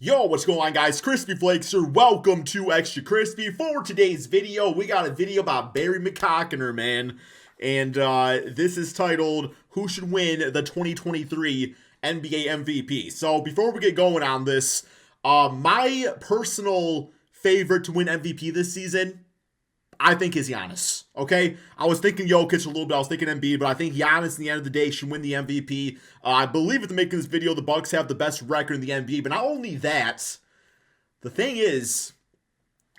Yo, what's going on, guys? Crispy Flakes here. Welcome to Extra Crispy. For today's video, we got a video about Barry McCockiner, man. And this is titled, Who Should Win the 2023 NBA MVP? So before we get going on this, my personal favorite to win MVP this season, I think, is Giannis. Okay? I was thinking Jokic a little bit. I was thinking Embiid, but I think Giannis, in the end of the day, should win the MVP. I believe at the making of this video, the Bucks have the best record in the NBA. But not only that, the thing is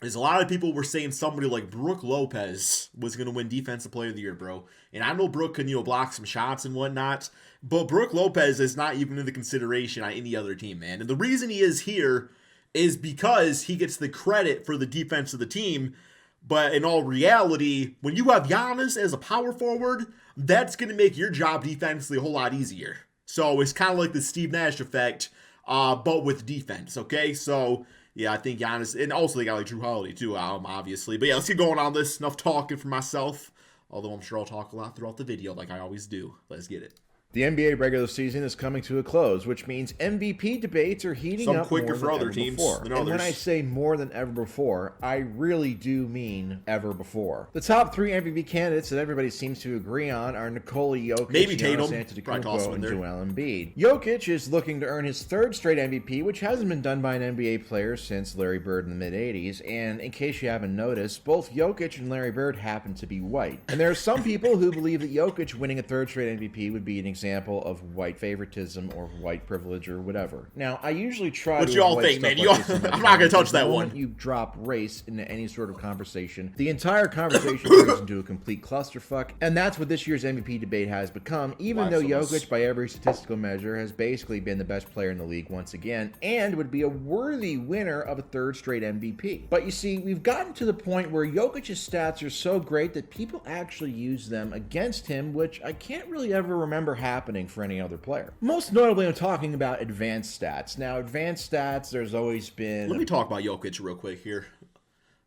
a lot of people were saying somebody like Brook Lopez was going to win Defensive Player of the Year, bro. And I know Brook can, block some shots and whatnot. But Brook Lopez is not even in the consideration on any other team, man. And the reason he is here is because he gets the credit for the defense of the team. But in all reality, when you have Giannis as a power forward, that's going to make your job defensively a whole lot easier. So it's kind of like the Steve Nash effect, but with defense, okay? So, yeah, I think Giannis, and also they got like Drew Holiday too, obviously. But yeah, let's get going on this. Enough talking for myself, although I'm sure I'll talk a lot throughout the video like I always do. Let's get it. The NBA regular season is coming to a close, which means MVP debates are heating Some up quicker more for than other ever teams before. than And when others. I say more than ever before, I really do mean ever before. The top three MVP candidates that everybody seems to agree on are Nikola Jokic, Maybe Giannis Tatum. Probably toss him Antetokounmpo, in and there. Joel Embiid. Jokic is looking to earn his third straight MVP, which hasn't been done by an NBA player since Larry Bird in the mid-'80s. And in case you haven't noticed, both Jokic and Larry Bird happen to be white. And there are some people who believe that Jokic winning a third straight MVP would be an example of white favoritism or white privilege or whatever. Now, I usually try What to y'all avoid think, stuff man? like this in my I'm not gonna comments, touch because that the one. moment you drop race into any sort of conversation, the entire conversation turns into a complete clusterfuck, and that's what this year's MVP debate has become, even though Blasphemous. Jokic, by every statistical measure, has basically been the best player in the league once again, and would be a worthy winner of a third straight MVP. But you see, we've gotten to the point where Jokic's stats are so great that people actually use them against him, which I can't really ever remember happening for any other player. Most notably, I'm talking about advanced stats. Now, advanced stats, there's always been... Let me talk about Jokic real quick here.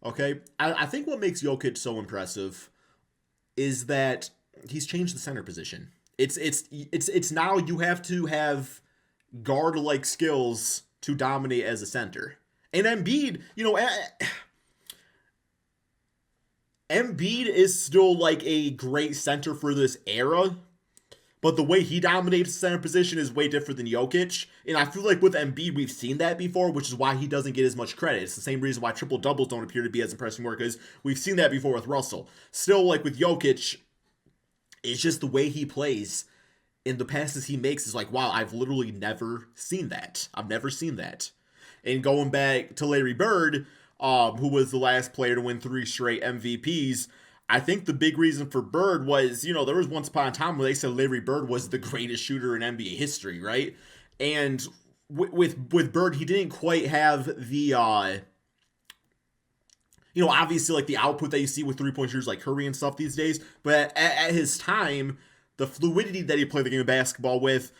Okay? I think what makes Jokic so impressive is that he's changed the center position. It's now you have to have guard-like skills to dominate as a center. And Embiid, Embiid is still like a great center for this era. But the way he dominates the center position is way different than Jokic. And I feel like with Embiid, we've seen that before, which is why he doesn't get as much credit. It's the same reason why triple-doubles don't appear to be as impressive work, because we've seen that before with Russell. Still, like with Jokic, it's just the way he plays and the passes he makes is like, wow, I've literally never seen that. I've never seen that. And going back to Larry Bird, who was the last player to win 3 straight MVPs, I think the big reason for Bird was, there was once upon a time where they said Larry Bird was the greatest shooter in NBA history, right? And with Bird, he didn't quite have the, obviously like the output that you see with three-point shooters like Curry and stuff these days. But at his time, the fluidity that he played the game of basketball with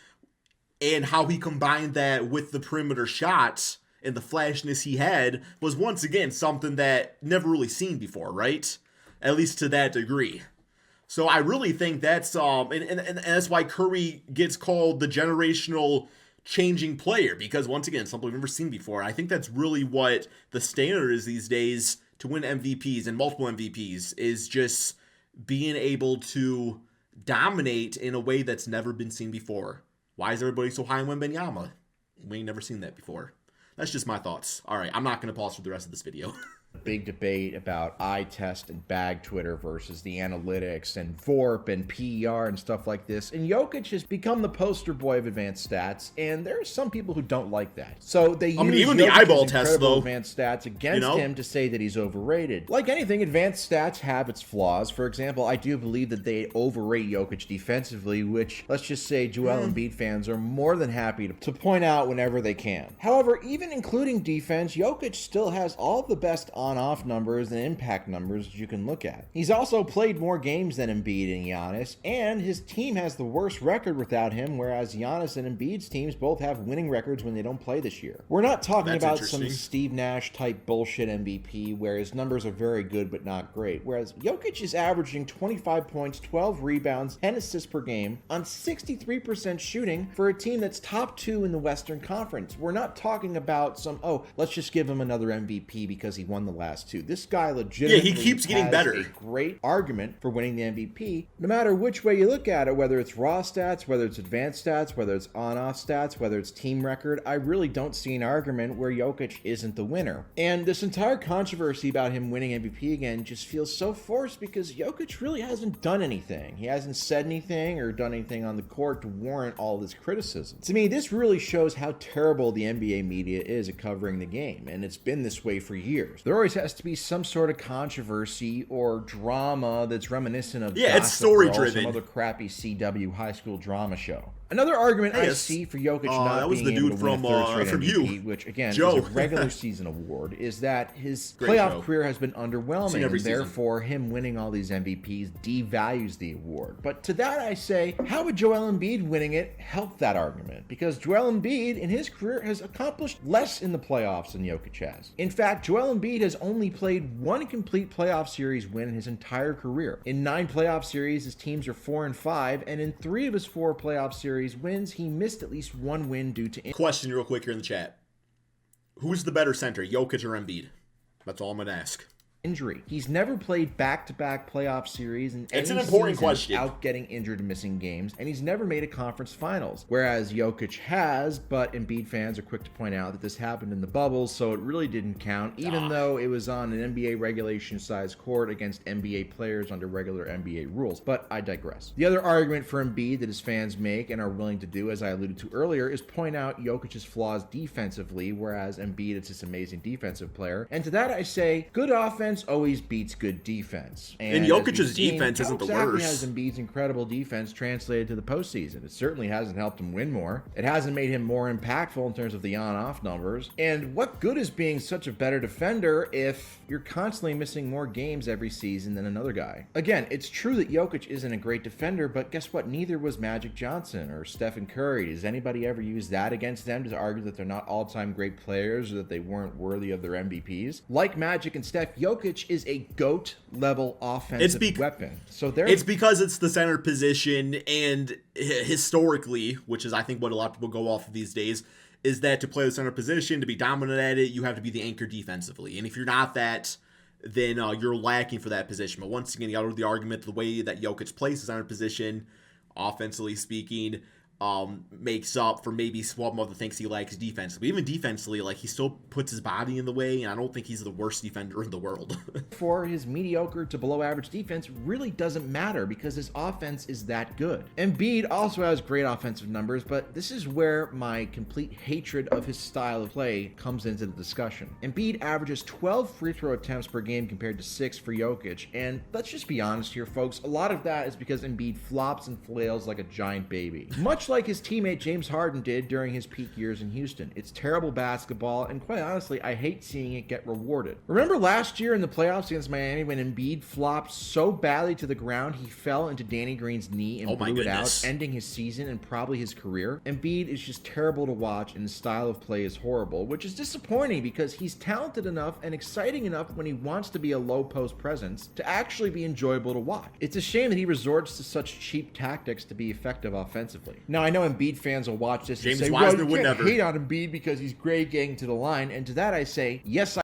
and how he combined that with the perimeter shots and the flashiness he had was once again something that never really seen before, right? At least to that degree. So I really think that's and that's why Curry gets called the generational changing player, because once again, something we've never seen before. I think that's really what the standard is these days to win MVPs and multiple MVPs, is just being able to dominate in a way that's never been seen before. Why is everybody so high on Wembanyama? We ain't never seen that before. That's just my thoughts. All right, I'm not going to pause for the rest of this video. Big debate about eye test and bag Twitter versus the analytics and VORP and PER and stuff like this. And Jokic has become the poster boy of advanced stats, and there are some people who don't like that. So they use even the Jokic's eyeball test, incredible though, advanced stats against him to say that he's overrated. Like anything, advanced stats have its flaws. For example, I do believe that they overrate Jokic defensively, which, let's just say, Joel Embiid fans are more than happy to point out whenever they can. However, even including defense, Jokic still has all the best on-off numbers and impact numbers that you can look at. He's also played more games than Embiid and Giannis, and his team has the worst record without him, whereas Giannis and Embiid's teams both have winning records when they don't play this year. We're not talking about some Steve Nash type bullshit MVP where his numbers are very good but not great, whereas Jokic is averaging 25 points, 12 rebounds, 10 assists per game on 63% shooting for a team that's top 2 in the Western Conference. We're not talking about some, oh, let's just give him another MVP because he won the last 2. This guy legitimately he keeps getting better. A great argument for winning the MVP, no matter which way you look at it, whether it's raw stats, whether it's advanced stats, whether it's on-off stats, whether it's team record. I really don't see an argument where Jokic isn't the winner. And this entire controversy about him winning MVP again just feels so forced because Jokic really hasn't done anything. He hasn't said anything or done anything on the court to warrant all this criticism. To me, this really shows how terrible the NBA media is at covering the game, and it's been this way for years. There always has to be some sort of controversy or drama that's reminiscent of it's story driven, some other crappy CW high school drama show. Another argument I see for Jokic not being able to win a third-straight MVP, which again is a regular season award, is that his playoff career has been underwhelming, and therefore him winning all these MVPs devalues the award. But to that I say, how would Joel Embiid winning it help that argument? Because Joel Embiid in his career has accomplished less in the playoffs than Jokic has. In fact, Joel Embiid has only played 1 complete playoff series win in his entire career. In 9 playoff series, his teams are 4-5, and in 3 of his 4 playoff series wins, he missed at least 1 win due to Question real quick here in the chat. Who's the better center, Jokic or Embiid? That's all I'm going to ask. Injury. He's never played back-to-back playoff series in any It's an important question. Without getting injured and missing games, and he's never made a conference finals, whereas Jokic has, but Embiid fans are quick to point out that this happened in the bubble, so it really didn't count, even though it was on an NBA regulation-sized court against NBA players under regular NBA rules, but I digress. The other argument for Embiid that his fans make and are willing to do, as I alluded to earlier, is point out Jokic's flaws defensively, whereas Embiid is this amazing defensive player, and to that I say, good offense always beats good defense. And Jokic's defense isn't the worst. Has Embiid's incredible defense translated to the postseason. It certainly hasn't helped him win more. It hasn't made him more impactful in terms of the on-off numbers. And what good is being such a better defender if you're constantly missing more games every season than another guy? Again, it's true that Jokic isn't a great defender, but guess what? Neither was Magic Johnson or Stephen Curry. Does anybody ever use that against them to argue that they're not all-time great players or that they weren't worthy of their MVPs? Like Magic and Steph, Jokic is a GOAT-level offensive weapon. So it's because it's the center position, and historically, which is I think what a lot of people go off of these days, is that to play the center position, to be dominant at it, you have to be the anchor defensively. And if you're not that, then you're lacking for that position. But once again, you got to do the argument the way that Jokic plays the center position, offensively speaking, makes up for maybe some other things he likes defensively. Even defensively, like, he still puts his body in the way, and I don't think he's the worst defender in the world. For his mediocre to below average defense really doesn't matter because his offense is that good. Embiid also has great offensive numbers, but this is where my complete hatred of his style of play comes into the discussion. Embiid averages 12 free throw attempts per game compared to 6 for Jokic, and let's just be honest here, folks, a lot of that is because Embiid flops and flails like a giant baby. Much like his teammate James Harden did during his peak years in Houston. It's terrible basketball, and quite honestly, I hate seeing it get rewarded. Remember last year in the playoffs against Miami when Embiid flopped so badly to the ground he fell into Danny Green's knee and blew it out, ending his season and probably his career? Embiid is just terrible to watch, and his style of play is horrible, which is disappointing because he's talented enough and exciting enough when he wants to be a low post presence to actually be enjoyable to watch. It's a shame that he resorts to such cheap tactics to be effective offensively. Now, I know Embiid fans will watch this and say, well, you can't hate on Embiid because he's great getting to the line. And to that I say, yes, I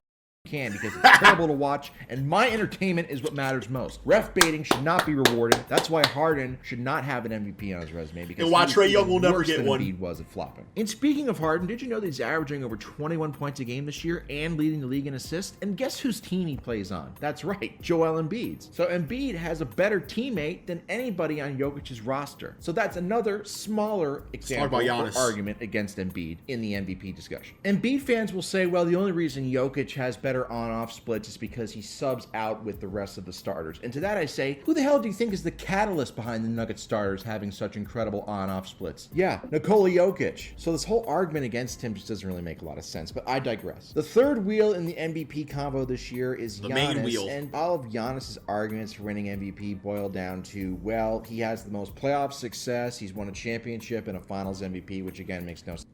can, because it's terrible to watch, and my entertainment is what matters most. Ref baiting should not be rewarded. That's why Harden should not have an MVP on his resume, because and Trae Young will never get one. Embiid was at flopping. And speaking of Harden, did you know that he's averaging over 21 points a game this year and leading the league in assists? And guess whose team he plays on? That's right, Joel Embiid's. So Embiid has a better teammate than anybody on Jokic's roster. So that's another smaller example or argument against Embiid in the MVP discussion. Embiid fans will say, well, the only reason Jokic has better better on-off splits is because he subs out with the rest of the starters. And to that I say, who the hell do you think is the catalyst behind the Nuggets starters having such incredible on-off splits? Yeah, Nikola Jokic. So this whole argument against him just doesn't really make a lot of sense, but I digress. The third wheel in the MVP convo this year is Giannis, main wheel. And all of Giannis's arguments for winning MVP boil down to, well, he has the most playoff success, he's won a championship and a finals MVP, which again makes no sense.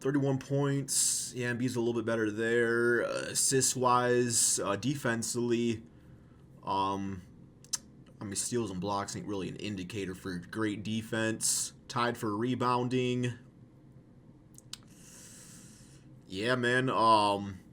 31 points. Yeah, Embiid's a little bit better there. Assist-wise, defensively, I mean, steals and blocks ain't really an indicator for great defense. Tied for rebounding. Yeah, man. I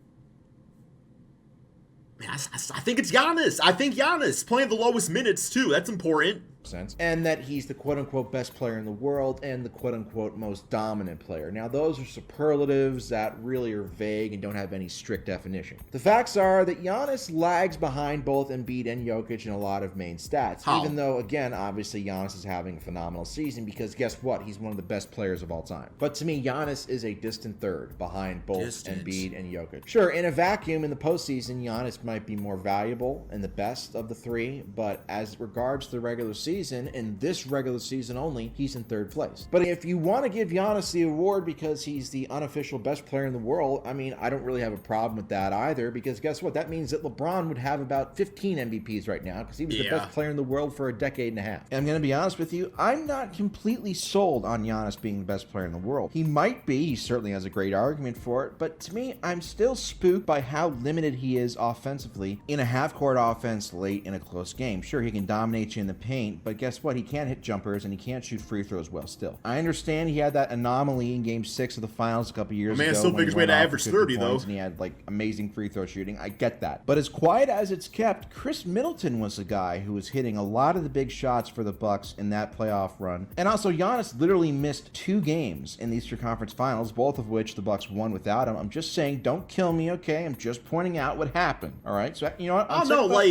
think it's Giannis. I think Giannis playing the lowest minutes too. That's important. Sense, and that he's the quote-unquote best player in the world and the quote-unquote most dominant player. Now, those are superlatives that really are vague and don't have any strict definition. The facts are that Giannis lags behind both Embiid and Jokic in a lot of main stats, even though, again, obviously Giannis is having a phenomenal season because guess what? He's one of the best players of all time. But to me, Giannis is a distant third behind both Embiid and Jokic. Sure, in a vacuum in the postseason, Giannis might be more valuable and the best of the three, but as regards to the regular season, in this regular season only, he's in third place. But if you want to give Giannis the award because he's the unofficial best player in the world, I mean, I don't really have a problem with that either, because guess what? That means that LeBron would have about 15 MVPs right now because he was the best player in the world for a decade and a half. And I'm going to be honest with you, I'm not completely sold on Giannis being the best player in the world. He might be, he certainly has a great argument for it, but to me, I'm still spooked by how limited he is offensively in a half-court offense late in a close game. Sure, he can dominate you in the paint, but guess what? He can't hit jumpers and he can't shoot free throws well still. I understand he had that anomaly in game 6 of the finals a couple years ago. Man, still figures way to average 30 though. And he had like amazing free throw shooting. I get that. But as quiet as it's kept, Chris Middleton was a guy who was hitting a lot of the big shots for the Bucks in that playoff run. And also Giannis literally missed 2 games in the Eastern Conference Finals, both of which the Bucks won without him. I'm just saying, don't kill me, okay? I'm just pointing out what happened. All right? So you know what?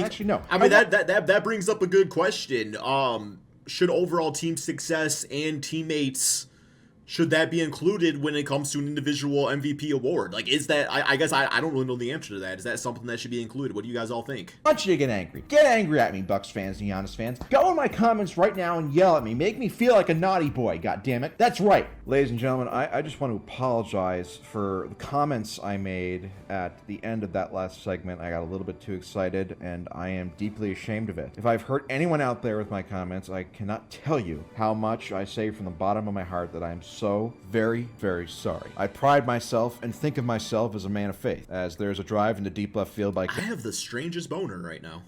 Actually, no. I mean, that brings up a good question. Should overall team success and teammates, should that be included when it comes to an individual MVP award? Like, is that, I guess I don't really know the answer to that. Is that something that should be included? What do you guys all think? I want you to get angry. Get angry at me, Bucks fans and Giannis fans. Go in my comments right now and yell at me. Make me feel like a naughty boy, goddammit. That's right. Ladies and gentlemen, I just want to apologize for the comments I made at the end of that last segment. I got a little bit too excited, and I am deeply ashamed of it. If I've hurt anyone out there with my comments, I cannot tell you how much I say from the bottom of my heart that I am so very, very sorry. I pride myself and think of myself as a man of faith, as there's a drive into deep left field by... I have the strangest boner right now.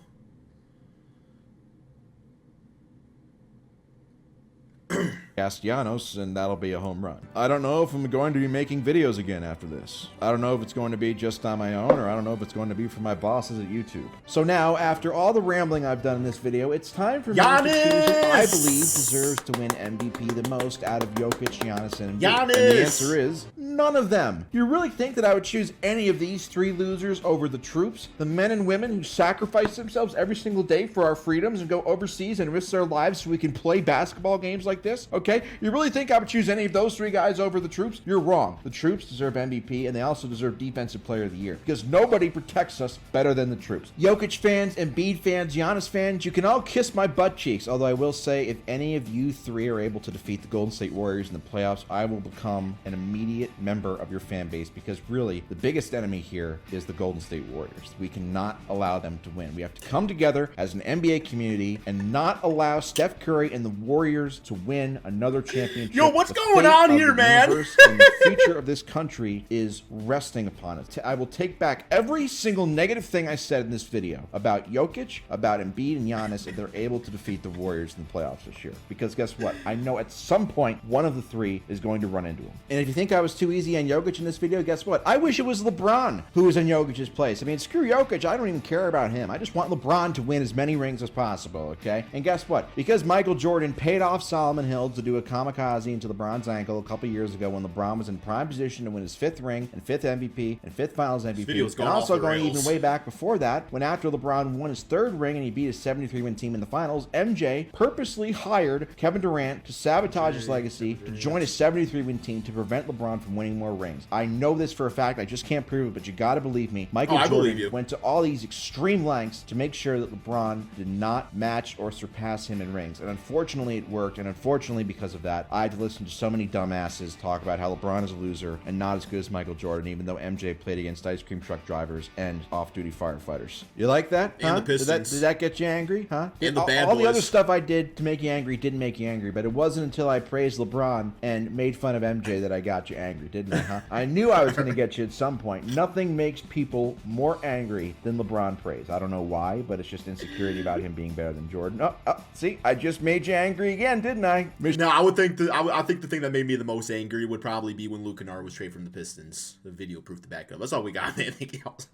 Castellanos, and that'll be a home run. I don't know if I'm going to be making videos again after this. I don't know if it's going to be just on my own, or I don't know if it's going to be for my bosses at YouTube. So now, after all the rambling I've done in this video, it's time for me to choose who I believe deserves to win MVP the most out of Jokic, Giannis, and Embiid. And the answer is none of them. You really think that I would choose any of these 3 losers over the troops, the men and women who sacrifice themselves every single day for our freedoms and go overseas and risk their lives so we can play basketball games like this? Okay? You really think I would choose any of those 3 guys over the troops? You're wrong. The troops deserve MVP, and they also deserve Defensive Player of the Year, because nobody protects us better than the troops. Jokic fans, Embiid fans, Giannis fans, you can all kiss my butt cheeks, although I will say, if any of you 3 are able to defeat the Golden State Warriors in the playoffs, I will become an immediate member of your fan base, because really, the biggest enemy here is the Golden State Warriors. We cannot allow them to win. We have to come together as an NBA community and not allow Steph Curry and the Warriors to win another championship. Yo, what's going on here, man? And the future of this country is resting upon it. I will take back every single negative thing I said in this video about Jokic, about Embiid and Giannis if they're able to defeat the Warriors in the playoffs this year. Because guess what? I know at some point one of the 3 is going to run into them. And if you think I was too easy on Jokic in this video, guess what? I wish it was LeBron who was in Jokic's place. I mean, screw Jokic. I don't even care about him. I just want LeBron to win as many rings as possible, okay? And guess what? Because Michael Jordan paid off Solomon Hill to do do a kamikaze into LeBron's ankle a couple years ago when LeBron was in prime position to win his 5th ring and 5th MVP and 5th Finals MVP. And also going even way back before that, when after LeBron won his 3rd ring and he beat his 73-win team in the finals, MJ purposely hired Kevin Durant to sabotage his legacy, to join a 73-win team to prevent LeBron from winning more rings. I know this for a fact. I just can't prove it, but you gotta believe me. Michael Jordan went to all these extreme lengths to make sure that LeBron did not match or surpass him in rings. And unfortunately, it worked. And unfortunately, because of that, I had to listen to so many dumbasses talk about how LeBron is a loser and not as good as Michael Jordan, even though MJ played against ice cream truck drivers and off-duty firefighters. You like that? And the Pistons. Did that get you angry? Huh? And the bad all boys. The other stuff I did to make you angry didn't make you angry, but it wasn't until I praised LeBron and made fun of MJ that I got you angry, didn't I? Huh? I knew I was going to get you at some point. Nothing makes people more angry than LeBron praise. I don't know why, but it's just insecurity about him being better than Jordan. See, I just made you angry again, didn't I? No, I would think I think the thing that made me the most angry would probably be when Luke Kennard was traded from the Pistons. The video proof to back up. That's all we got, man. Anything else?